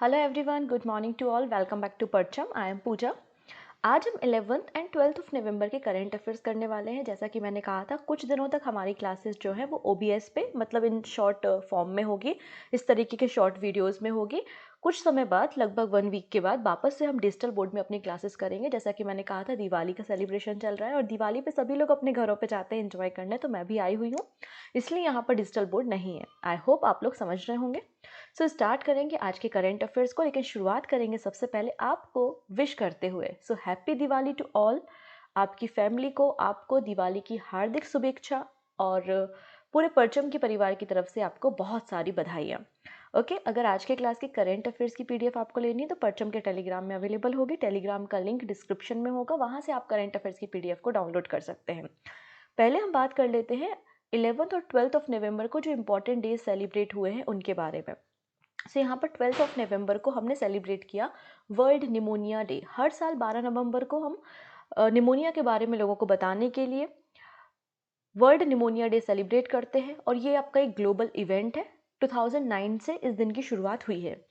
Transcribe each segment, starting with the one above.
Hello everyone, good morning to all. Welcome back to Parcham. I am Pooja. आज हम 11th and 12th of November के current affairs करने वाले हैं। जैसा कि मैंने कहा था, कुछ दिनों तक हमारी क्लासेस जो है वो ओबीएस पे मतलब इन शॉर्ट फॉर्म में होगी, इस तरीके के शॉर्ट वीडियोस में होगी। कुछ समय बाद, लगभग 1 वीक के बाद, वापस से हम डिजिटल बोर्ड में अपनी क्लासेस करेंगे। जैसा कि मैंने कहा था, दिवाली का सेलिब्रेशन चल रहा है और दिवाली पे सभी लोग अपने घरों पे जाते हैं एंजॉय करने, तो मैं भी आई हुई हूँ, इसलिए यहाँ पर डिजिटल बोर्ड नहीं है। आई होप आप लोग समझ रहे होंगे। सो स्टार्ट करेंगे आज के करंट अफेयर्स को, लेकिन शुरुआत करेंगे सबसे पहले आपको विश करते हुए। So happy Diwali to all. आपकी फैमिली को, आपको दिवाली की हार्दिक शुभेच्छा और पूरे परचम के परिवार की तरफ से आपको बहुत सारी बधाइयाँ। ओके, अगर आज के क्लास के करंट अफेयर्स की पीडीएफ आपको लेनी है तो परचम के टेलीग्राम में अवेलेबल होगी। टेलीग्राम का लिंक डिस्क्रिप्शन में होगा, वहाँ से आप करंट अफेयर्स की पीडीएफ को डाउनलोड कर सकते हैं। पहले हम बात कर लेते हैं 11th और 12th ऑफ नवंबर को जो इंपॉर्टेंट डेज सेलिब्रेट हुए हैं उनके बारे में। सो यहाँ पर 12th ऑफ नवंबर को हमने सेलिब्रेट किया वर्ल्ड निमोनिया डे। हर साल 12 नवंबर को हम निमोनिया के बारे में लोगों को बताने के लिए वर्ल्ड निमोनिया डे सेलिब्रेट करते हैं, और ये आपका एक ग्लोबल इवेंट है। 2009 से इस दिन की शुरुआत हुई है।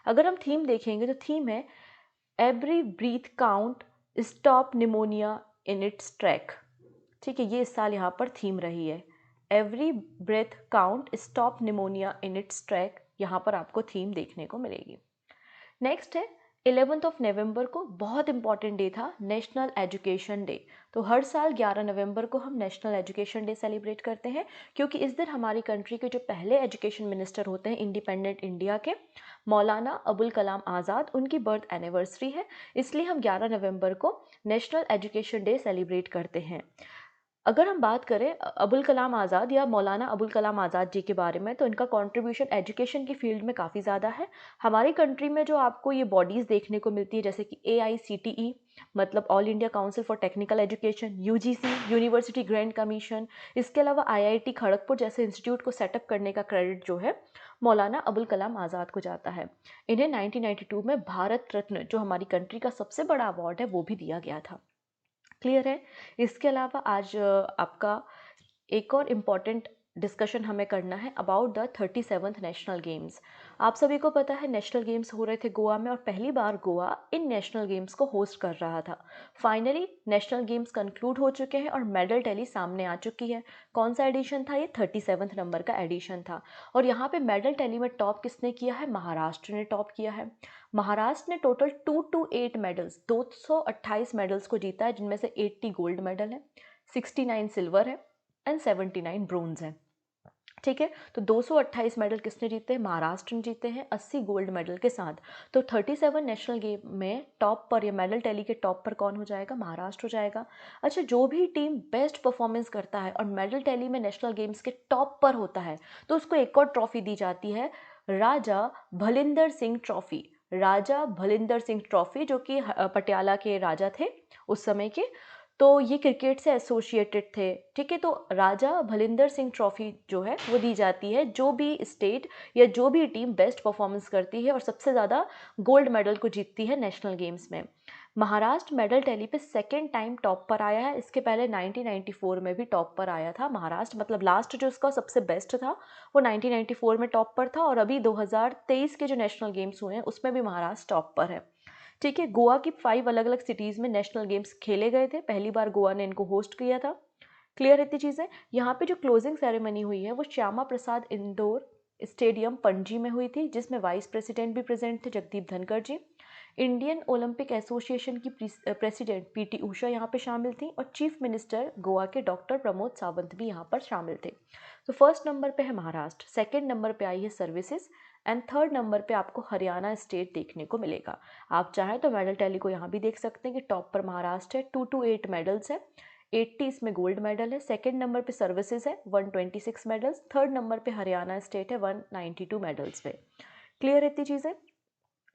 अगर हम थीम देखेंगे तो थीम है every breath count, stop pneumonia in its track. ठीक है, ये इस साल यहाँ पर थीम रही है। Every breath count, stop pneumonia in its track, यहाँ पर आपको थीम देखने को मिलेगी। नेक्स्ट है 11th ऑफ नवंबर को बहुत इंपॉर्टेंट डे था, नेशनल एजुकेशन डे। तो हर साल 11 नवंबर को हम नेशनल एजुकेशन डे सेलिब्रेट करते हैं, क्योंकि इस दिन हमारी कंट्री के जो पहले एजुकेशन मिनिस्टर होते हैं इंडिपेंडेंट इंडिया के, मौलाना अबुल कलाम आज़ाद, उनकी बर्थ एनिवर्सरी है। इसलिए हम 11 नवंबर को नेशनल एजुकेशन डे सेलिब्रेट करते हैं। अगर हम बात करें अबुल कलाम आज़ाद या मौलाना अबुल कलाम आज़ाद जी के बारे में, तो इनका कंट्रीब्यूशन एजुकेशन की फील्ड में काफ़ी ज़्यादा है। हमारी कंट्री में जो आपको ये बॉडीज़ देखने को मिलती है, जैसे कि AICTE मतलब all India council for technical education, UGC university grant commission, इसके अलावा IIT खड़गपुर जैसे इंस्टीट्यूट को सेटअप करने का क्रेडिट जो है मौलाना अबुल कलाम आज़ाद को जाता है। इन्हें 1992 में भारत रत्न, जो हमारी कंट्री का सबसे बड़ा अवार्ड है, वो भी दिया गया था। क्लियर है। इसके अलावा आज आपका एक और इम्पॉर्टेंट डिस्कशन हमें करना है about the 37th national games. आप सभी को पता है नेशनल गेम्स हो रहे थे गोवा में, और पहली बार गोवा इन नेशनल गेम्स को होस्ट कर रहा था। फाइनली नेशनल गेम्स कंक्लूड हो चुके हैं और मेडल टैली सामने आ चुकी है। कौन सा एडिशन था ये? 37th नंबर का एडिशन था। और यहाँ पे मेडल टैली में टॉप किसने किया है? महाराष्ट्र ने टॉप किया है। महाराष्ट्र ने टोटल 228 मेडल्स, 228 मेडल्स को जीता है, जिनमें से 80 गोल्ड मेडल है, 69 सिल्वर है एंड 79 ब्रोंज है। ठीक है, तो 228 मेडल किसने जीते? महाराष्ट्र ने जीते हैं, 80 गोल्ड मेडल के साथ। तो 37 नेशनल गेम में टॉप पर, या मेडल टैली के टॉप पर कौन हो जाएगा? महाराष्ट्र हो जाएगा। अच्छा, जो भी टीम बेस्ट परफॉर्मेंस करता है और मेडल टैली में नेशनल गेम्स के टॉप पर होता है, तो उसको एक और ट्रॉफी दी जाती है, राजा भलिंदर सिंह ट्रॉफी। राजा भलिंदर सिंह ट्रॉफी, जो कि पटियाला के राजा थे उस समय के, तो ये क्रिकेट से एसोसिएटेड थे। ठीक है, तो राजा भलिंदर सिंह ट्रॉफी जो है वो दी जाती है जो भी स्टेट या जो भी टीम बेस्ट परफॉर्मेंस करती है और सबसे ज़्यादा गोल्ड मेडल को जीतती है नेशनल गेम्स में। महाराष्ट्र मेडल टैली पे सेकेंड टाइम टॉप पर आया है। इसके पहले 1994 में भी टॉप पर आया था महाराष्ट्र, मतलब लास्ट जो उसका सबसे बेस्ट था वो 1994 में टॉप पर था, और अभी 2023 के जो नेशनल गेम्स हुए हैं उसमें भी महाराष्ट्र टॉप पर है। ठीक है, गोवा की 5 अलग अलग सिटीज़ में नेशनल गेम्स खेले गए थे, पहली बार गोवा ने इनको होस्ट किया था। क्लियर है इतनी चीज़ें। यहाँ पे जो क्लोजिंग सेरेमनी हुई है वो श्यामा प्रसाद इंडोर स्टेडियम पणजी में हुई थी, जिसमें वाइस प्रेसिडेंट भी प्रेजेंट थे, जगदीप धनखड़ जी। इंडियन ओलंपिक एसोसिएशन की प्रेसिडेंट PT उषा यहाँ पे शामिल थी, और चीफ मिनिस्टर गोवा के डॉक्टर प्रमोद सावंत भी यहाँ पर शामिल थे। तो फर्स्ट नंबर पे है महाराष्ट्र, सेकेंड नंबर पे आई है सर्विसेज, एंड थर्ड नंबर पे आपको हरियाणा स्टेट देखने को मिलेगा। आप चाहें तो मेडल टैली को यहाँ भी देख सकते हैं कि टॉप पर महाराष्ट्र है, 228 मेडल्स है, 80 इसमें गोल्ड मेडल है। सेकंड नंबर पे सर्विसेज है, 126 मेडल्स। थर्ड नंबर पे हरियाणा स्टेट है, 192 मेडल्स पे। क्लियर है इतनी चीज़ें।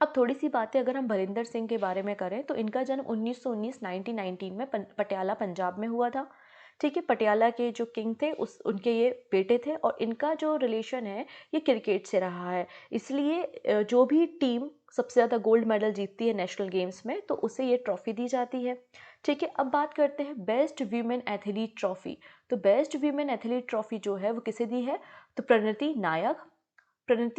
अब थोड़ी सी बातें अगर हम भलिंदर सिंह के बारे में करें, तो इनका जन्म 1919 में पटियाला पंजाब में हुआ था। ठीक है, पटियाला के जो किंग थे उनके ये बेटे थे, और इनका जो रिलेशन है ये क्रिकेट से रहा है। इसलिए जो भी टीम सबसे ज़्यादा गोल्ड मेडल जीतती है नेशनल गेम्स में, तो उसे ये ट्रॉफी दी जाती है। ठीक है, अब बात करते हैं बेस्ट वीमेन एथलीट ट्रॉफी। तो बेस्ट वीमेन एथलीट ट्रॉफी जो है वो किसे दी है? तो प्रणति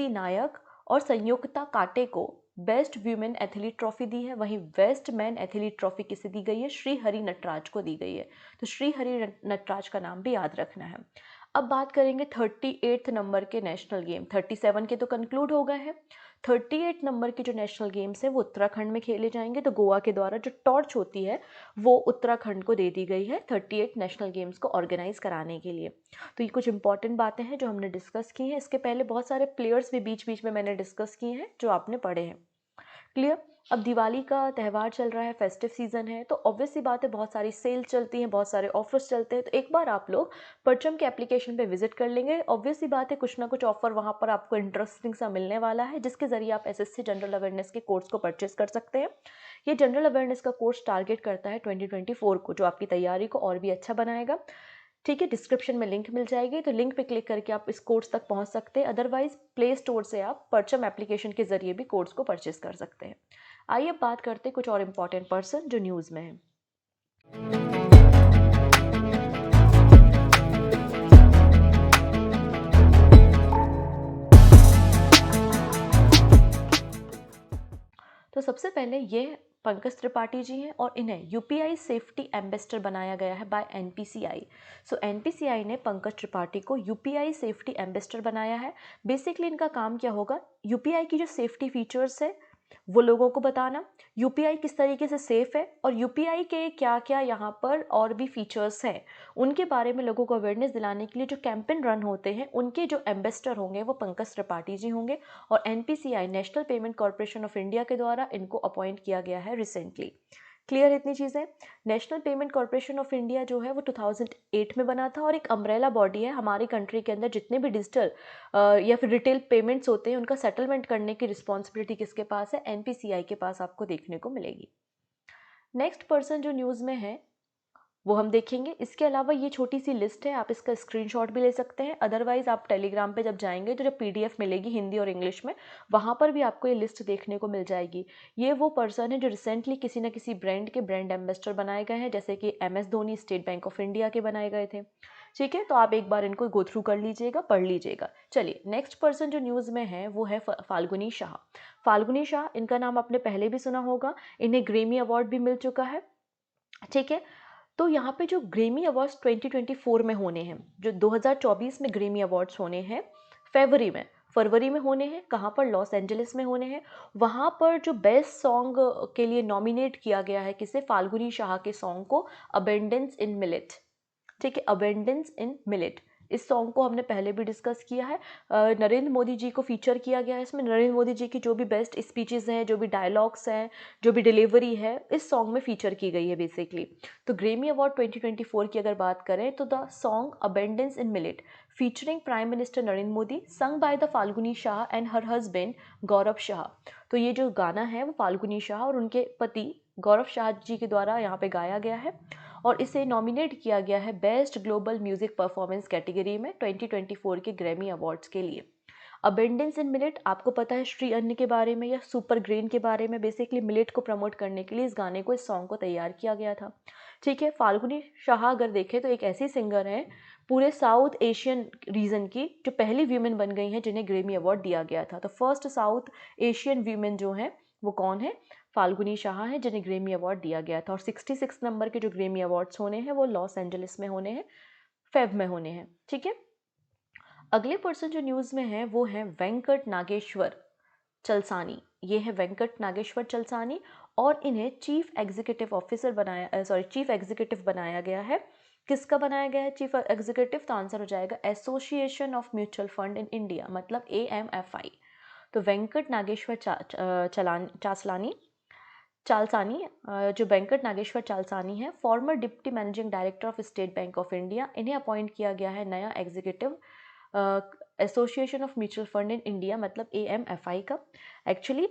नायक और संयुक्ता काटे को बेस्ट वीमेन एथलीट ट्रॉफी दी है, वहीं बेस्ट मैन एथलीट ट्रॉफी किसे दी गई है? श्री हरि नटराज को दी गई है। तो श्री हरि नटराज का नाम भी याद रखना है। अब बात करेंगे 38 नंबर के नेशनल गेम। 37 के तो कंक्लूड हो गए हैं। 38 नंबर के जो नेशनल गेम्स हैं वो उत्तराखंड में खेले जाएंगे। तो गोवा के द्वारा जो टॉर्च होती है वो उत्तराखंड को दे दी गई है 38 नेशनल गेम्स को ऑर्गेनाइज कराने के लिए। तो ये कुछ इंपॉर्टेंट बातें हैं जो हमने डिस्कस की हैं। इसके पहले बहुत सारे प्लेयर्स भी बीच बीच में मैंने डिस्कस किए हैं जो आपने पढ़े हैं। क्लियर? अब दिवाली का त्यौहार चल रहा है, फेस्टिव सीजन है, तो ऑब्वियस सी बात है बहुत सारी सेल चलती हैं, बहुत सारे ऑफर्स चलते हैं। तो एक बार आप लोग परचम के एप्लीकेशन पे विजिट कर लेंगे। ऑब्वियस सी बात है कुछ ना कुछ ऑफर वहाँ पर आपको इंटरेस्टिंग सा मिलने वाला है, जिसके जरिए आप एसएससी जनरल अवेयरनेस के कोर्स को परचेस कर सकते हैं। ये जनरल अवेयरनेस का कोर्स टारगेट करता है 2024 को, जो आपकी तैयारी को और भी अच्छा बनाएगा। ठीक है, डिस्क्रिप्शन में लिंक मिल जाएगी, तो लिंक पे क्लिक करके आप इस कोर्स तक पहुंच सकते हैं। अदरवाइज प्ले स्टोर से आप परचम एप्लीकेशन के जरिए भी कोर्स को परचेस कर सकते हैं। आइए अब बात करते हैं कुछ और इम्पॉर्टेंट पर्सन जो न्यूज़ में है। तो सबसे पहले ये पंकज त्रिपाठी जी हैं और इन्हें यूपीआई सेफ्टी एम्बेसडर बनाया गया है बाय एनपीसीआई। सो एनपीसीआई ने पंकज त्रिपाठी को यूपीआई सेफ्टी एम्बेसडर बनाया है। बेसिकली इनका काम क्या होगा? यूपीआई की जो सेफ्टी फीचर्स है वो लोगों को बताना, यूपीआई किस तरीके से सेफ है और यूपीआई के क्या क्या यहाँ पर और भी फीचर्स हैं उनके बारे में लोगों को अवेयरनेस दिलाने के लिए जो कैंपेन रन होते हैं उनके जो एम्बेसडर होंगे वो पंकज त्रिपाठी जी होंगे। और NPCI national payment corporation of India के द्वारा इनको अपॉइंट किया गया है रिसेंटली। क्लियर इतनी चीज़ें? National payment corporation of India जो है वो 2008 में बना था और एक अम्ब्रेला बॉडी है हमारी कंट्री के अंदर। जितने भी डिजिटल या फिर रिटेल पेमेंट्स होते हैं उनका सेटलमेंट करने की रिस्पॉन्सिबिलिटी किसके पास है? एनपीसीआई के पास आपको देखने को मिलेगी। नेक्स्ट पर्सन जो न्यूज़ में है वो हम देखेंगे। इसके अलावा ये छोटी सी लिस्ट है, आप इसका स्क्रीनशॉट भी ले सकते हैं। अदरवाइज आप टेलीग्राम पे जब जाएंगे तो जो पीडीएफ मिलेगी हिंदी और इंग्लिश में, वहाँ पर भी आपको ये लिस्ट देखने को मिल जाएगी। ये वो पर्सन है जो रिसेंटली किसी न किसी ब्रांड के ब्रांड एम्बेसडर बनाए गए हैं, जैसे कि MS Dhoni state bank of India के बनाए गए थे। ठीक है, तो आप एक बार इनको गो थ्रू कर लीजिएगा, पढ़ लीजिएगा। चलिए, नेक्स्ट पर्सन जो न्यूज़ में है वो है फाल्गुनी शाह। फाल्गुनी शाह, इनका नाम आपने पहले भी सुना होगा। इन्हें ग्रेमी अवार्ड भी मिल चुका है। ठीक है, तो यहाँ पे जो ग्रेमी अवार्ड्स 2024 में होने हैं, जो 2024 में ग्रेमी अवार्ड्स होने हैं फरवरी में होने हैं। कहाँ पर? लॉस एंजलिस में होने हैं। वहाँ पर जो बेस्ट सॉन्ग के लिए नॉमिनेट किया गया है किसे? फाल्गुनी शाह के सॉन्ग को, अबेंडेंस इन मिलेट। ठीक है, अबेंडेंस इन मिलेट। इस सॉन्ग को हमने पहले भी डिस्कस किया है। नरेंद्र मोदी जी को फीचर किया गया है इसमें। नरेंद्र मोदी जी की जो भी बेस्ट स्पीचेस हैं, जो भी डायलॉग्स हैं, जो भी डिलीवरी है, इस सॉन्ग में फीचर की गई है बेसिकली। तो ग्रेमी अवार्ड 2024 की अगर बात करें तो the song abundance in millet featuring prime minister Narendra Modi, sung by the Falguni Shah and her husband Gaurav Shah. तो ये जो गाना है वो फाल्गुनी शाह और उनके पति गौरव शाह जी के द्वारा यहाँ पे गाया गया है और इसे नॉमिनेट किया गया है best global music performance category में 2024 के ग्रैमी अवार्ड्स के लिए। अबेंडेंस इन मिलेट, आपको पता है श्री अन्न के बारे में या सुपर ग्रेन के बारे में। बेसिकली मिलेट को प्रमोट करने के लिए इस गाने को, इस सॉन्ग को तैयार किया गया था। ठीक है, फाल्गुनी शाह अगर देखें तो एक ऐसी सिंगर हैं पूरे साउथ एशियन रीजन की जो पहली वीमेन बन गई हैं जिन्हें ग्रेमी अवार्ड दिया गया था। तो फर्स्ट साउथ एशियन वीमेन जो हैं वो कौन है? फाल्गुनी शाह है, जिन्हें ग्रेमी अवार्ड दिया गया था। और 66 नंबर के जो ग्रेमी अवार्ड्स होने हैं वो लॉस एंजलिस में होने हैं, फेब में होने हैं। ठीक है, अगले पर्सन जो न्यूज़ में है वो है वेंकट नागेश्वर चलसानी। ये है वेंकट नागेश्वर चलसानी और इन्हें चीफ एग्जीक्यूटिव बनाया गया है। किसका बनाया गया है चीफ एग्जीक्यूटिव? तो आंसर हो जाएगा association of mutual fund in India, मतलब AMFI। तो वेंकट नागेश्वर चालसानी, जो वेंकट नागेश्वर चालसानी है, farmer deputy managing director of state bank of India, इन्हें अपॉइंट किया गया है नया executive association of mutual fund in India, मतलब AMFI का। एक्चुअली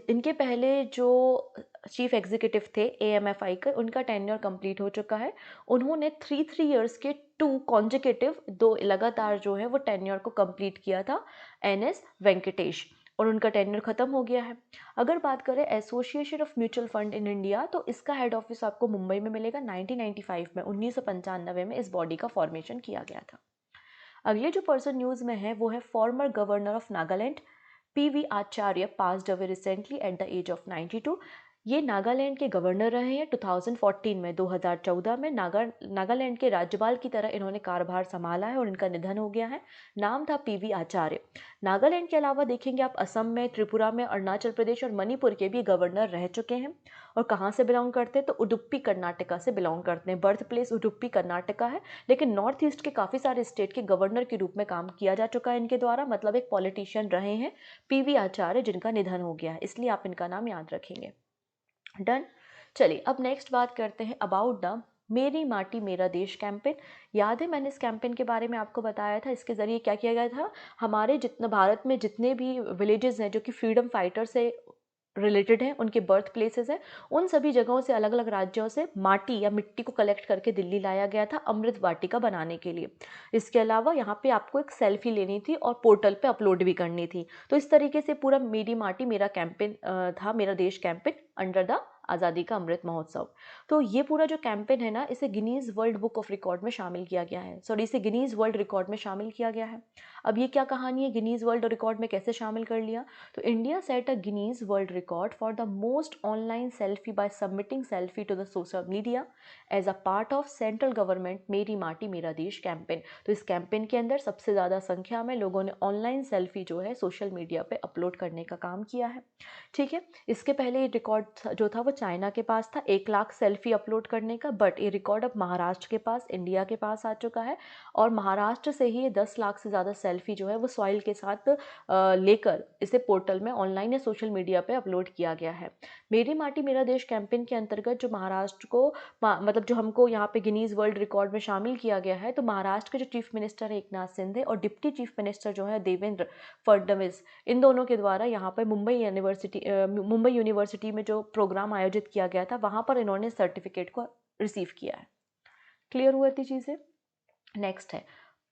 इनके पहले जो चीफ एग्जीक्यूटिव थे AMFI का, उनका टेन्योर कंप्लीट हो चुका है। उन्होंने 3 ईयर्स के 2 लगातार जो है वो टेन्योर को कंप्लीट किया था NS वेंकटेश, और उनका टेन्योर खत्म हो गया है। अगर बात करें association of mutual fund in India, तो इसका हेड ऑफिस आपको मुंबई में मिलेगा। 1995 में 1995 में इस बॉडी का फॉर्मेशन किया गया था। अगले जो पर्सन न्यूज़ में है वो है former governor of Nagaland PV Acharya passed away recently at the age of 92। ये नागालैंड के गवर्नर रहे हैं 2014 में। 2014 में नागालैंड के राज्यपाल की तरह इन्होंने कार्यभार संभाला है और इनका निधन हो गया है। नाम था PV आचार्य। नागालैंड के अलावा देखेंगे आप असम में, त्रिपुरा में, अरुणाचल प्रदेश और मणिपुर के भी गवर्नर रह चुके हैं। और कहाँ से बिलोंग करते हैं तो उडुपी कर्नाटका से बिलोंग करते हैं। बर्थ प्लेस उडुपी कर्नाटका है, लेकिन नॉर्थ ईस्ट के काफ़ी सारे स्टेट के गवर्नर के रूप में काम किया जा चुका है इनके द्वारा, मतलब एक पॉलिटिशियन रहे हैं PV आचार्य, जिनका निधन हो गया है, इसलिए आप इनका नाम याद रखेंगे। डन। चलिए अब नेक्स्ट बात करते हैं अबाउट द मेरी माटी मेरा देश कैंपेन। याद है मैंने इस कैंपेन के बारे में आपको बताया था। इसके ज़रिए क्या किया गया था, हमारे जितना भारत में जितने भी विलेजेस हैं जो कि फ्रीडम फाइटर से रिलेटेड हैं, उनके बर्थ प्लेसेस हैं, उन सभी जगहों से, अलग अलग राज्यों से माटी या मिट्टी को कलेक्ट करके दिल्ली लाया गया था अमृत वाटिका बनाने के लिए। इसके अलावा यहाँ पे आपको एक सेल्फी लेनी थी और पोर्टल पे अपलोड भी करनी थी। तो इस तरीके से पूरा मेरी माटी मेरा कैंपेन था, मेरा देश कैंपेन अंडर द आज़ादी का अमृत महोत्सव। तो ये पूरा जो कैंपेन है ना, इसे Guinness world book of record में शामिल किया गया है। सॉरी, इसे गिनीज वर्ल्ड रिकॉर्ड में शामिल किया गया है। अब ये क्या कहानी है, गिनीज वर्ल्ड रिकॉर्ड में कैसे शामिल कर लिया? तो India set a Guinness world record for the most online selfie by submitting selfie to the social media as a part of central government Meri Mati मेरा देश कैंपेन। तो इस कैंपेन के अंदर सबसे ज़्यादा संख्या में लोगों ने ऑनलाइन सेल्फी जो है सोशल मीडिया पे अपलोड करने का काम किया है। ठीक है, इसके पहले ये रिकॉर्ड जो था वो चाइना के पास था 1 लाख सेल्फी अपलोड करने का, बट ये रिकॉर्ड अब महाराष्ट्र के पास, इंडिया के पास आ चुका है। और महाराष्ट्र से ही ये 10 लाख से ज़्यादा सेल्फी जो है वो सॉइल के साथ लेकर इसे पोर्टल में ऑनलाइन या सोशल मीडिया पे अपलोड किया गया है। मेरी माटी मेरा देश कैंपेन के अंतर्गत जो महाराष्ट्र को मतलब जो हमको यहाँ पे गिनीज वर्ल्ड रिकॉर्ड में शामिल किया गया है, तो महाराष्ट्र के जो चीफ मिनिस्टर है एकनाथ शिंदे और डिप्टी चीफ मिनिस्टर जो है देवेंद्र फडणवीस, इन दोनों के द्वारा यहाँ पर मुंबई यूनिवर्सिटी में जो प्रोग्राम आयोजित किया गया था, वहाँ पर इन्होंने सर्टिफिकेट को रिसीव किया है। क्लियर हुआ थी चीज़ें। नेक्स्ट है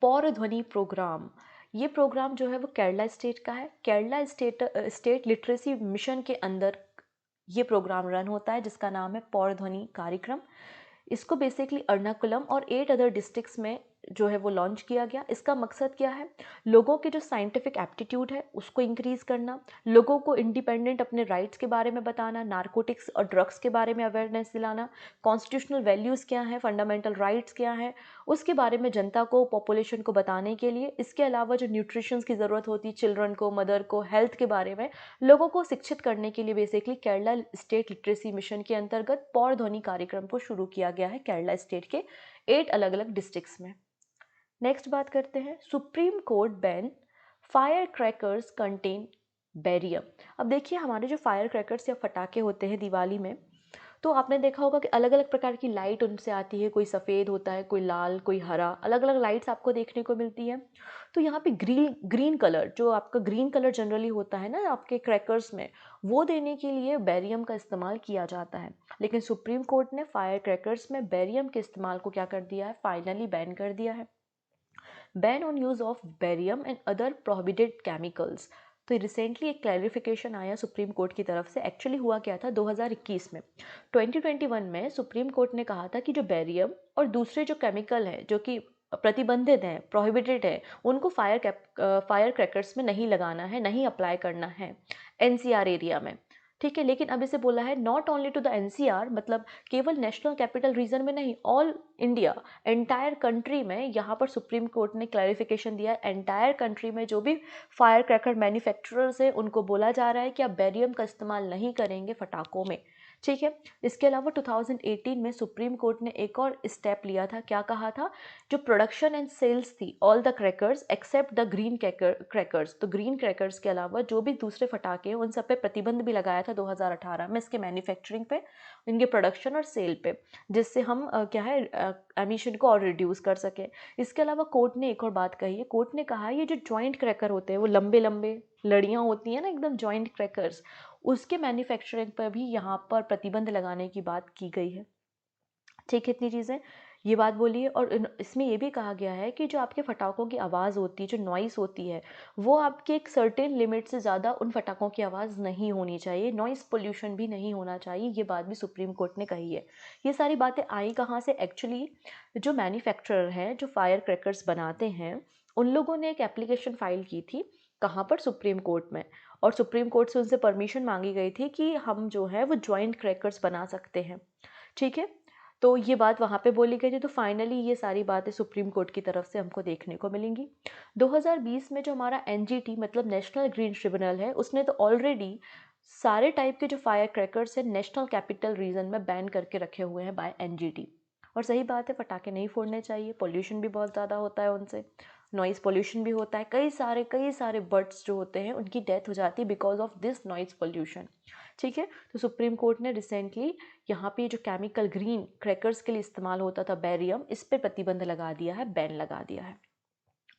पौर ध्वनि प्रोग्राम। ये प्रोग्राम जो है वो केरला स्टेट का है। केरला स्टेट लिटरेसी मिशन के अंदर ये प्रोग्राम रन होता है, जिसका नाम है पौर ध्वनि कार्यक्रम। इसको बेसिकली एर्नाकुलम और 8 अदर डिस्ट्रिक्ट्स में जो है वो लॉन्च किया गया। इसका मकसद क्या है, लोगों के जो साइंटिफिक एप्टीट्यूड है उसको इंक्रीज़ करना, लोगों को इंडिपेंडेंट अपने राइट्स के बारे में बताना, नारकोटिक्स और ड्रग्स के बारे में अवेयरनेस दिलाना, कॉन्स्टिट्यूशनल वैल्यूज़ क्या हैं, फंडामेंटल राइट्स क्या हैं, उसके बारे में जनता को, पॉपुलेशन को बताने के लिए। इसके अलावा जो न्यूट्रिशंस की ज़रूरत होती है चिल्ड्रन को, मदर को, हेल्थ के बारे में लोगों को शिक्षित करने के लिए basically Kerala state literacy mission के अंतर्गत पौर ध्वनि कार्यक्रम को शुरू किया गया है केरला स्टेट के 8 अलग अलग डिस्ट्रिक्ट्स में। नेक्स्ट बात करते हैं supreme court ban fire crackers contain barium. अब देखिए हमारे जो फायर क्रैकर्स या फटाके होते हैं दिवाली में, तो आपने देखा होगा कि अलग अलग प्रकार की लाइट उनसे आती है, कोई सफ़ेद होता है, कोई लाल, कोई हरा, अलग अलग लाइट्स आपको देखने को मिलती है। तो यहाँ पे ग्रीन कलर, जो आपका ग्रीन कलर जनरली होता है ना आपके क्रैकर्स में, वो देने के लिए बेरियम का इस्तेमाल किया जाता है। लेकिन सुप्रीम कोर्ट ने फायर क्रैकर्स में बेरियम के इस्तेमाल को क्या कर दिया है, फाइनली बैन कर दिया है। Ban on use of barium and other prohibited chemicals. तो रिसेंटली एक क्लैरिफिकेशन आया सुप्रीम कोर्ट की तरफ से। एक्चुअली हुआ क्या था 2021 में, 2021 में सुप्रीम कोर्ट ने कहा था कि जो बेरियम और दूसरे जो केमिकल हैं जो कि प्रतिबंधित हैं, प्रोहिबिटेड है, उनको फायर क्रैकर्स में नहीं लगाना है, नहीं अप्लाई करना है एनसीआर एरिया में। ठीक है, लेकिन अब इसे बोला है not only to the NCR, मतलब केवल नेशनल कैपिटल रीजन में नहीं, ऑल इंडिया, एंटायर कंट्री में। यहाँ पर सुप्रीम कोर्ट ने क्लैरिफिकेशन दिया, एंटायर कंट्री में जो भी फायर क्रैकर मैन्युफैक्चरर्स हैं उनको बोला जा रहा है कि आप बेरियम का इस्तेमाल नहीं करेंगे फटाकों में। ठीक है, इसके अलावा 2018 में सुप्रीम कोर्ट ने एक और स्टेप लिया था। क्या कहा था, जो प्रोडक्शन एंड सेल्स थी all the crackers except the green crackers, तो ग्रीन क्रैकर्स के अलावा जो भी दूसरे फटाके हैं उन सब पे प्रतिबंध भी लगाया था 2018 में, इसके मैन्युफैक्चरिंग पे, इनके प्रोडक्शन और सेल पे, जिससे हम क्या है एमिशन को और रिड्यूस कर सकें। इसके अलावा कोर्ट ने एक और बात कही है। कोर्ट ने कहा ये जो जॉइंट क्रैकर होते हैं, वो लंबे लंबे लड़ियाँ होती हैं ना एकदम, जॉइंट क्रैकर्स, उसके मैन्युफैक्चरिंग पर भी यहाँ पर प्रतिबंध लगाने की बात की गई है। ठीक है, इतनी चीज़ें ये बात बोली है। और इसमें ये भी कहा गया है कि जो आपके फटाकों की आवाज़ होती है, जो नॉइस होती है, वो आपके एक सर्टेन लिमिट से ज़्यादा उन फटाकों की आवाज़ नहीं होनी चाहिए, नॉइस पोल्यूशन भी नहीं होना चाहिए। ये बात भी सुप्रीम कोर्ट ने कही है। ये सारी बातें आई कहाँ से, एक्चुअली जो मैन्युफैक्चरर हैं, जो फायर क्रैकर्स बनाते हैं, उन लोगों ने एक एप्लीकेशन फाइल की थी कहाँ पर? सुप्रीम कोर्ट में। और सुप्रीम कोर्ट से उनसे परमिशन मांगी गई थी कि हम जो है वो जॉइंट क्रैकर्स बना सकते हैं, ठीक है। तो ये बात वहाँ पे बोली गई थी, तो फाइनली ये सारी बातें सुप्रीम कोर्ट की तरफ से हमको देखने को मिलेंगी। 2020 में जो हमारा एनजीटी मतलब नेशनल ग्रीन ट्रिब्यूनल है, उसने तो ऑलरेडी सारे टाइप के जो फायर क्रैकर्स हैं नेशनल कैपिटल रीजन में बैन करके रखे हुए हैं बाय एनजीटी। और सही बात है, पटाखे नहीं फोड़ने चाहिए, पोल्यूशन भी बहुत ज़्यादा होता है उनसे, नॉइज़ पोल्यूशन भी होता है, कई सारे बर्ड्स जो होते हैं उनकी डेथ हो जाती है because of this noise pollution, ठीक है। तो सुप्रीम कोर्ट ने रिसेंटली यहाँ पे जो केमिकल ग्रीन क्रैकर्स के लिए इस्तेमाल होता था बेरियम, इस पर प्रतिबंध लगा दिया है, बैन लगा दिया है,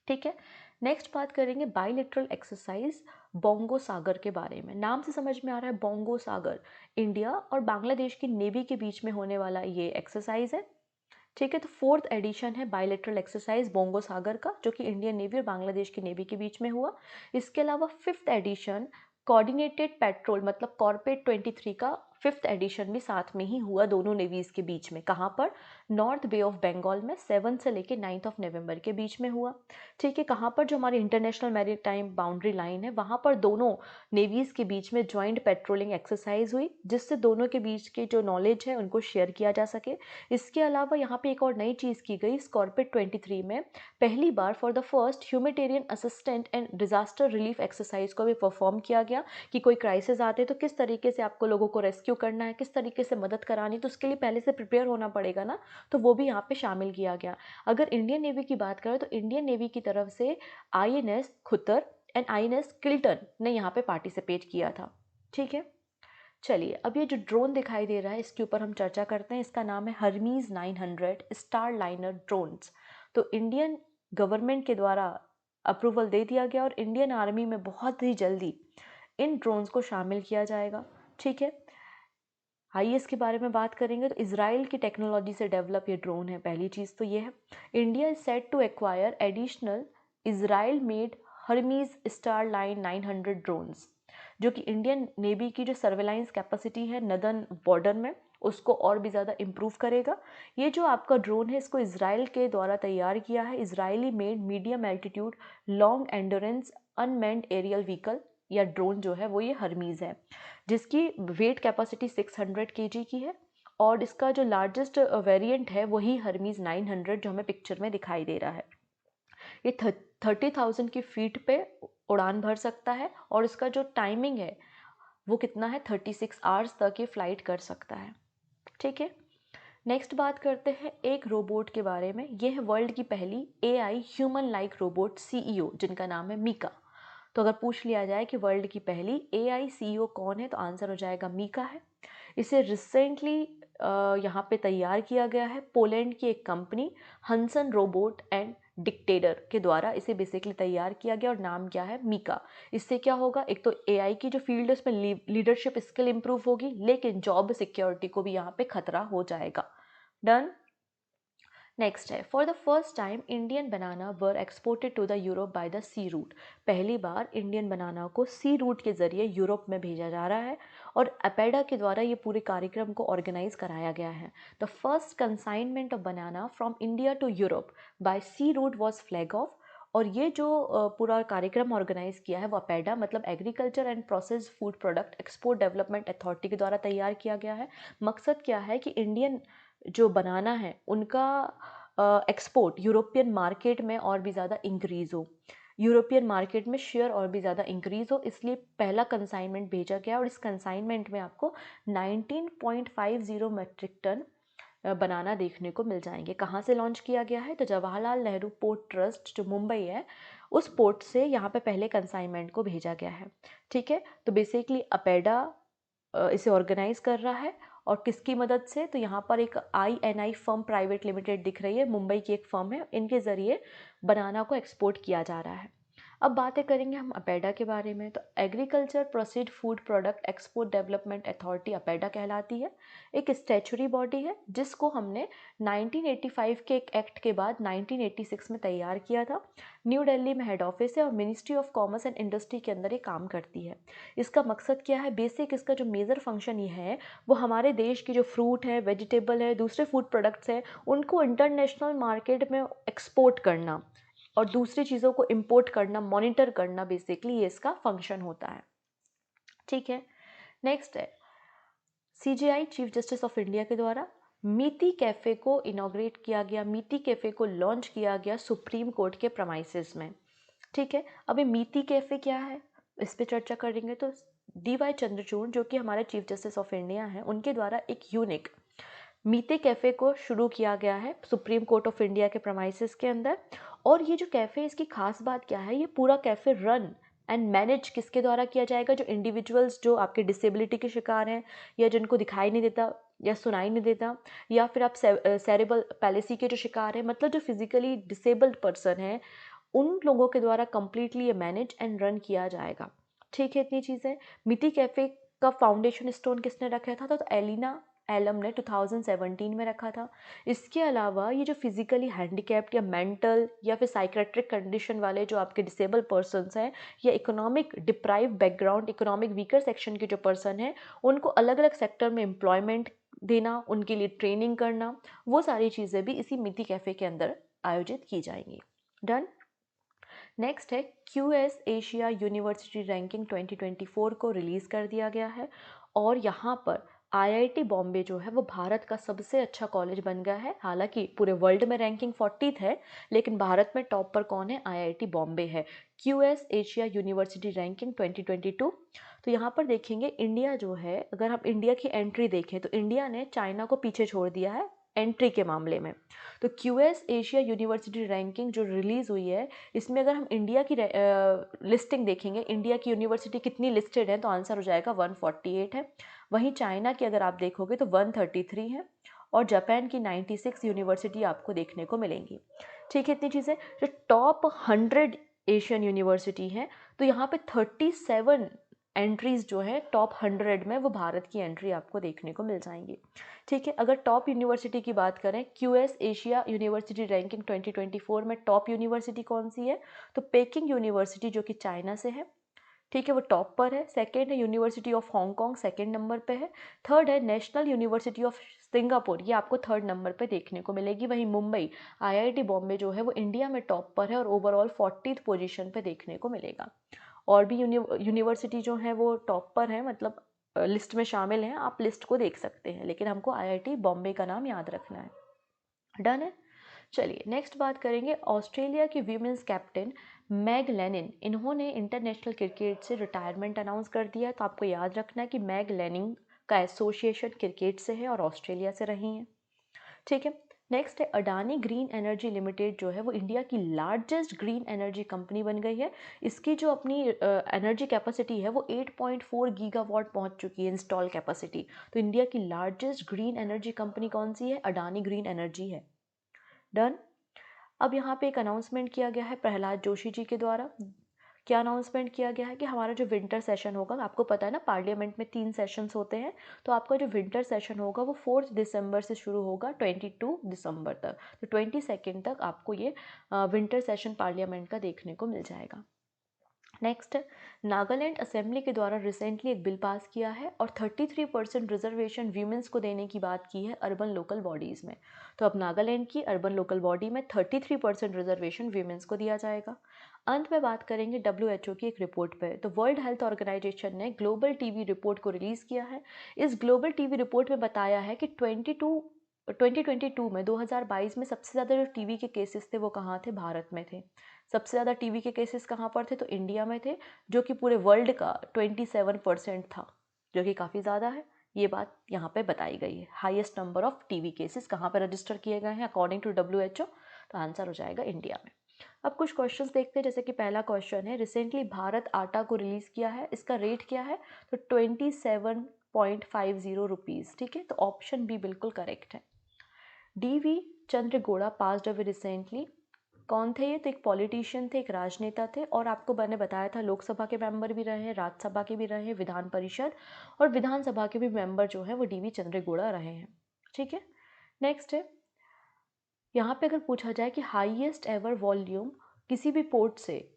ठीक है। नेक्स्ट बात करेंगे बायलैटरल एक्सरसाइज बोंगो सागर के बारे में। नाम से समझ में आ रहा है बोंगो सागर, इंडिया और बांग्लादेश की नेवी के बीच में होने वाला ये एक्सरसाइज है, ठीक है। तो 4th एडिशन है बायलैटरल एक्सरसाइज बोंगो सागर का, जो कि इंडियन नेवी और बांग्लादेश की नेवी के बीच में हुआ। इसके अलावा 5th एडिशन कोऑर्डिनेटेड पेट्रोल मतलब कॉर्पेट 23 का 5th एडिशन भी साथ में ही हुआ दोनों नेवीज के बीच में। कहाँ पर? नॉर्थ बे ऑफ बंगाल में 7 से लेके 9 नवंबर के बीच में हुआ, ठीक है। कहाँ पर? जो हमारी इंटरनेशनल मैरीटाइम बाउंड्री लाइन है वहाँ पर दोनों नेवीज के बीच में ज्वाइंट पेट्रोलिंग एक्सरसाइज हुई, जिससे दोनों के बीच के जो नॉलेज है उनको शेयर किया जा सके। इसके अलावा यहाँ पे एक और नई चीज़ की गई, स्कॉर्पिट 23 में पहली बार for the first humanitarian assistant and disaster relief exercise को भी परफॉर्म किया गया कि कोई क्राइसिस आते हैं तो किस तरीके से आपको लोगों को रेस्क्यू करना है, किस तरीके से मदद करानी, तो उसके लिए पहले से प्रिपेयर होना पड़ेगा ना, तो वो भी यहाँ पे शामिल किया गया। अगर इंडियन नेवी की बात करें तो इंडियन नेवी की तरफ से आईएनएस खुतर एंड आईएनएस किल्टन ने यहाँ पे पार्टिसिपेट किया था, ठीक है। चलिए, अब ये जो ड्रोन दिखाई दे रहा है इसके ऊपर हम चर्चा करते हैं। इसका नाम है हर्मीज 900 स्टार लाइनर ड्रोन्स। तो इंडियन गवर्नमेंट के द्वारा अप्रूवल दे दिया गया और इंडियन आर्मी में बहुत ही जल्दी इन ड्रोन्स को शामिल किया जाएगा, ठीक है। आइए इसके बारे में बात करेंगे। तो इसराइल की टेक्नोलॉजी से डेवलप ये ड्रोन है, पहली चीज़ तो ये है। India is set to acquire additional Israel made Hermes star line 900 drones, जो कि इंडियन नेवी की जो सर्वेलाइंस कैपेसिटी है नदन बॉर्डर में उसको और भी ज़्यादा इम्प्रूव करेगा। ये जो आपका ड्रोन है इसको इसराइल के द्वारा तैयार किया है, Israeli made medium altitude long endurance unmanned aerial vehicle या ड्रोन जो है वो ये हर्मीज़ है, जिसकी वेट कैपेसिटी 600 केजी की है। और इसका जो लार्जेस्ट वेरिएंट है वही हर्मीज़ 900 जो हमें पिक्चर में दिखाई दे रहा है। ये 30,000 की फीट पे उड़ान भर सकता है और इसका जो टाइमिंग है वो कितना है, 36 आवर्स तक ये फ्लाइट कर सकता है, ठीक है। नेक्स्ट बात करते हैं एक रोबोट के बारे में। ये है वर्ल्ड की पहली AI human like robot CEO, जिनका नाम है मीका। तो अगर पूछ लिया जाए कि वर्ल्ड की पहली एआई सीईओ कौन है तो आंसर हो जाएगा मीका है। इसे रिसेंटली यहाँ पे तैयार किया गया है, पोलैंड की एक कंपनी हंसन रोबोट एंड डिक्टेटर के द्वारा इसे बेसिकली तैयार किया गया और नाम क्या है, मीका। इससे क्या होगा, एक तो एआई की जो फील्ड है उसमें लीडरशिप स्किल इंप्रूव होगी, लेकिन जॉब सिक्योरिटी को भी यहाँ पे खतरा हो जाएगा। डन। नेक्स्ट है, for the first time Indian banana were exported to the Europe by the sea route. पहली बार इंडियन बनाना को सी रूट के जरिए यूरोप में भेजा जा रहा है और अपेडा के द्वारा ये पूरे कार्यक्रम को ऑर्गेनाइज कराया गया है। The first consignment of banana from India to Europe by sea route was flag off. और ये जो पूरा कार्यक्रम ऑर्गेनाइज किया है वो अपेडा मतलब agriculture and process food product export development authority के द्वारा तैयार किया गया है। मकसद क्या है कि इंडियन जो बनाना है उनका एक्सपोर्ट यूरोपियन मार्केट में और भी ज़्यादा इंक्रीज़ हो, यूरोपियन मार्केट में शेयर और भी ज़्यादा इंक्रीज़ हो, इसलिए पहला कंसाइनमेंट भेजा गया और इस कंसाइनमेंट में आपको 19.50 मेट्रिक टन बनाना देखने को मिल जाएंगे। कहाँ से लॉन्च किया गया है तो जवाहरलाल नेहरू पोर्ट ट्रस्ट जो मुंबई है उस पोर्ट से यहाँ पे पहले कंसाइनमेंट को भेजा गया है, ठीक है। तो बेसिकली अपेडा इसे ऑर्गेनाइज कर रहा है और किसकी मदद से, तो यहाँ पर एक INI फर्म प्राइवेट लिमिटेड दिख रही है, मुंबई की एक फर्म है, इनके ज़रिए बनाना को एक्सपोर्ट किया जा रहा है। अब बातें करेंगे हम अपेडा के बारे में। तो agriculture proceed food product export development authority APEDA कहलाती है, एक स्टैचुरी बॉडी है जिसको हमने 1985 के एक एक्ट के बाद 1986 में तैयार किया था। न्यू दिल्ली में हेड ऑफिस है और ministry of commerce and industry के अंदर ये काम करती है। इसका मकसद क्या है, बेसिक इसका जो मेजर फंक्शन ये है वो हमारे देश की जो फ्रूट है, वेजिटेबल है, दूसरे फूड प्रोडक्ट्स हैं उनको इंटरनेशनल मार्केट में एक्सपोर्ट करना, और दूसरी चीज़ों को इम्पोर्ट करना, मॉनिटर करना, बेसिकली ये इसका फंक्शन होता है। ठीक है, नेक्स्ट है CJI chief justice of India के द्वारा मीति कैफ़े को इनॉग्रेट किया गया, मीति कैफ़े को लॉन्च किया गया सुप्रीम कोर्ट के प्रमाइसेस में। ठीक है, अब ये मीति कैफ़े क्या है इस पे चर्चा करेंगे। तो DY चंद्रचूड़ जो कि हमारे चीफ जस्टिस ऑफ इंडिया हैं, उनके द्वारा एक यूनिक मीते कैफ़े को शुरू किया गया है सुप्रीम कोर्ट ऑफ इंडिया के प्रमाइसेस के अंदर। और ये जो कैफ़े, इसकी खास बात क्या है, ये पूरा कैफ़े रन एंड मैनेज किसके द्वारा किया जाएगा? जो इंडिविजुअल्स जो आपके डिसेबिलिटी के शिकार हैं, या जिनको दिखाई नहीं देता या सुनाई नहीं देता, या फिर आप सेरेबल पैलेसी के जो शिकार हैं, मतलब जो फिजिकली डिसेबल्ड पर्सन हैं, उन लोगों के द्वारा कंप्लीटली ये मैनेज एंड रन किया जाएगा। ठीक है, इतनी चीज़ें। मिति कैफ़े का फाउंडेशन स्टोन किसने रखा था? तो एलिना एलम ने 2017 में रखा था। इसके अलावा ये जो फिजिकली हैंडीकैप्ड या मेंटल या फिर साइकेट्रिक कंडीशन वाले जो आपके डिसेबल पर्सन्स हैं, या economic deprive background, economic weaker section के जो पर्सन हैं, उनको अलग अलग सेक्टर में एम्प्लॉयमेंट देना, उनके लिए ट्रेनिंग करना, वो सारी चीज़ें भी इसी मिति कैफ़े के अंदर आयोजित की जाएंगी। डन। नेक्स्ट है QS एशिया यूनिवर्सिटी रैंकिंग 2024 को रिलीज़ कर दिया गया है, और यहाँ पर IIT बॉम्बे जो है वो भारत का सबसे अच्छा कॉलेज बन गया है। हालांकि पूरे वर्ल्ड में रैंकिंग 40th है, लेकिन भारत में टॉप पर कौन है? IIT बॉम्बे है। QS Asia university ranking 2022। तो यहाँ पर देखेंगे इंडिया जो है, अगर हम इंडिया की एंट्री देखें तो इंडिया ने चाइना को पीछे छोड़ दिया है एंट्री के मामले में। तो QS एशिया यूनिवर्सिटी रैंकिंग जो रिलीज़ हुई है, इसमें अगर हम इंडिया की लिस्टिंग देखेंगे, इंडिया की यूनिवर्सिटी कितनी लिस्टेड है, तो आंसर हो जाएगा 148 है। वहीं चाइना की अगर आप देखोगे तो 133 है, और जापान की 96 यूनिवर्सिटी आपको देखने को मिलेंगी। ठीक है, इतनी चीज़ें। जो टॉप 100 एशियन यूनिवर्सिटी हैं, तो यहाँ पे 37 एंट्रीज़ जो है टॉप 100 में, वो भारत की एंट्री आपको देखने को मिल जाएंगी। ठीक है, अगर टॉप यूनिवर्सिटी की बात करें, QS एशिया यूनिवर्सिटी रैंकिंग 2024 में टॉप यूनिवर्सिटी कौन सी है? तो पेकिंग यूनिवर्सिटी जो कि चाइना से है। ठीक है, वो टॉप पर है। सेकंड है university of Hong Kong, second number पे है। थर्ड है नेशनल यूनिवर्सिटी ऑफ सिंगापुर, ये आपको थर्ड नंबर पे देखने को मिलेगी। वहीं मुंबई IIT बॉम्बे जो है वो इंडिया में टॉप पर है और ओवरऑल 40th पोजीशन पे देखने को मिलेगा। और भी यूनिवर्सिटी जो है वो टॉप पर है, मतलब लिस्ट में शामिल हैं, आप लिस्ट को देख सकते हैं, लेकिन हमको IIT बॉम्बे का नाम याद रखना है। डन है। चलिए नेक्स्ट बात करेंगे ऑस्ट्रेलिया की वीमेंस कैप्टन मैग लेनिन। इन्होंने इंटरनेशनल क्रिकेट से रिटायरमेंट अनाउंस कर दिया है। तो आपको याद रखना है कि मैग लेनिन का एसोसिएशन क्रिकेट से है और ऑस्ट्रेलिया से रही हैं। ठीक है, नेक्स्ट है अडानी ग्रीन एनर्जी लिमिटेड जो है वो इंडिया की लार्जेस्ट ग्रीन एनर्जी कंपनी बन गई है। इसकी जो अपनी एनर्जी कैपेसिटी है वो 8.4 गीगावाट पहुंच चुकी है इंस्टॉल कैपेसिटी। तो इंडिया की लार्जेस्ट ग्रीन एनर्जी कंपनी कौन सी है? अडानी ग्रीन एनर्जी है। डन। अब यहाँ पे एक अनाउंसमेंट किया गया है प्रहलाद जोशी जी के द्वारा। क्या अनाउंसमेंट किया गया है कि हमारा जो विंटर सेशन होगा, आपको पता है ना पार्लियामेंट में 3 सेशंस होते हैं, तो आपका जो विंटर सेशन होगा वो 4 दिसंबर से शुरू होगा 22 दिसंबर तक। तो 22 तक आपको ये विंटर सेशन पार्लियामेंट का देखने को मिल जाएगा। नेक्स्ट, नागालैंड असेंबली के द्वारा रिसेंटली एक बिल पास किया है और 33% रिजर्वेशन वीमेंस को देने की बात की है अर्बन लोकल बॉडीज़ में। तो अब नागालैंड की अर्बन लोकल बॉडी में 33% रिजर्वेशन वीमेंस को दिया जाएगा। अंत में बात करेंगे WHO की एक रिपोर्ट पर। तो वर्ल्ड हेल्थ ऑर्गेनाइजेशन ने ग्लोबल टीबी रिपोर्ट को रिलीज़ किया है। इस ग्लोबल टीबी रिपोर्ट में बताया है कि 2022 में 2022 में सबसे ज़्यादा जो टीबी के केसेस थे वो कहाँ थे? भारत में थे। सबसे ज़्यादा टीबी के केसेस कहाँ पर थे? तो इंडिया में थे, जो कि पूरे वर्ल्ड का 27% था, जो कि काफ़ी ज़्यादा है। ये बात यहाँ पे बताई गई है। Highest number of TB cases कहाँ पर रजिस्टर किए गए हैं अकॉर्डिंग टू WHO? तो आंसर हो जाएगा इंडिया में। अब कुछ क्वेश्चंस देखते हैं, जैसे कि पहला क्वेश्चन है, रिसेंटली भारत आटा को रिलीज़ किया है, इसका रेट क्या है? तो 27.50 रुपीज़। ठीक है, तो ऑप्शन बी बिल्कुल करेक्ट है। DV Chandragowda passed away recently. कौन थे ये? तो एक पॉलिटिशियन थे, एक राजनेता थे, और आपको मैंने बताया था लोकसभा के मेंबर भी रहे हैं, राज्यसभा के भी रहे हैं, विधान परिषद और विधानसभा के भी मेंबर जो है वो DV चंद्रगौड़ा रहे हैं। ठीक है, नेक्स्ट है, यहाँ पे अगर पूछा जाए कि हाईएस्ट एवर वॉल्यूम किसी भी पोर्ट से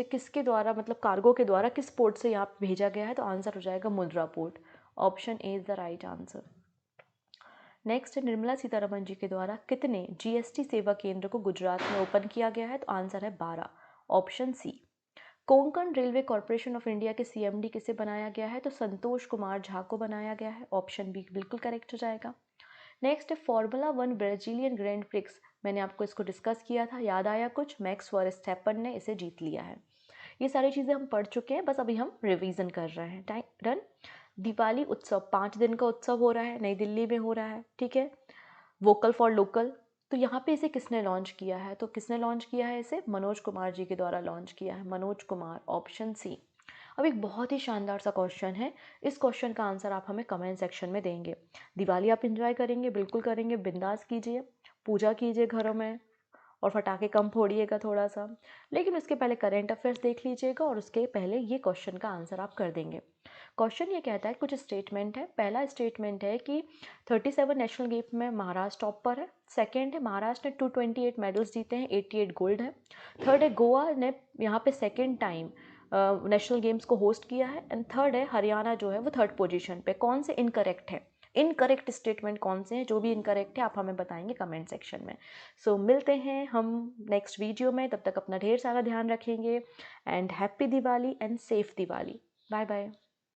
किसके द्वारा, मतलब कार्गो के द्वारा किस पोर्ट से यहाँ भेजा गया है, तो आंसर हो जाएगा Mundra port. Option A is the right answer. Next, Nirmala Sitharaman ji के द्वारा कितने जीएसटी सेवा केंद्र को गुजरात में ओपन किया गया है? तो आंसर है 12, option C. Konkan railway corporation of India के सीएमडी किसे बनाया गया है? तो संतोष कुमार झा को बनाया गया है, ऑप्शन बी बिल्कुल करेक्ट हो जाएगा। नेक्स्ट है फॉर्मूला 1 ब्राजीलियन ग्रैंड प्रिक्स, मैंने आपको इसको डिस्कस किया था, याद आया कुछ? मैक्स वर्स्टैपन ने इसे जीत लिया है। ये सारी चीज़ें हम पढ़ चुके हैं, बस अभी हम रिवीजन कर रहे हैं। Time done. दिवाली उत्सव 5 दिन का उत्सव हो रहा है, नई दिल्ली में हो रहा है, ठीक है। वोकल फॉर लोकल, तो यहाँ पे इसे किसने लॉन्च किया है? तो किसने लॉन्च किया है इसे? मनोज कुमार जी के द्वारा लॉन्च किया है, मनोज कुमार, ऑप्शन सी। अब एक बहुत ही शानदार सा क्वेश्चन है, इस क्वेश्चन का आंसर आप हमें कमेंट सेक्शन में देंगे। दिवाली आप इंजॉय करेंगे? बिल्कुल करेंगे, बिंदास कीजिए, पूजा कीजिए घरों में, और पटाखे कम फोड़िएगा थोड़ा सा, लेकिन उसके पहले करंट अफेयर्स देख लीजिएगा और उसके पहले ये क्वेश्चन का आंसर आप कर देंगे। क्वेश्चन ये कहता है, कुछ स्टेटमेंट है। पहला स्टेटमेंट है कि 37 नेशनल गेम में महाराष्ट्र टॉप पर है। सेकंड है, महाराष्ट्र ने 228 मेडल्स जीते हैं, 88 गोल्ड है। थर्ड है, गोवा ने यहाँ पे सेकेंड टाइम नेशनल गेम्स को होस्ट किया है। एंड थर्ड है, हरियाणा जो है वो थर्ड पोजीशन पे। कौन से इनकरेक्ट है? इनकरेक्ट स्टेटमेंट कौन से हैं? जो भी इनकरेक्ट है आप हमें बताएंगे कमेंट सेक्शन में। सो मिलते हैं हम नेक्स्ट वीडियो में, तब तक अपना ढेर सारा ध्यान रखेंगे। And happy Diwali and safe Diwali. Bye bye.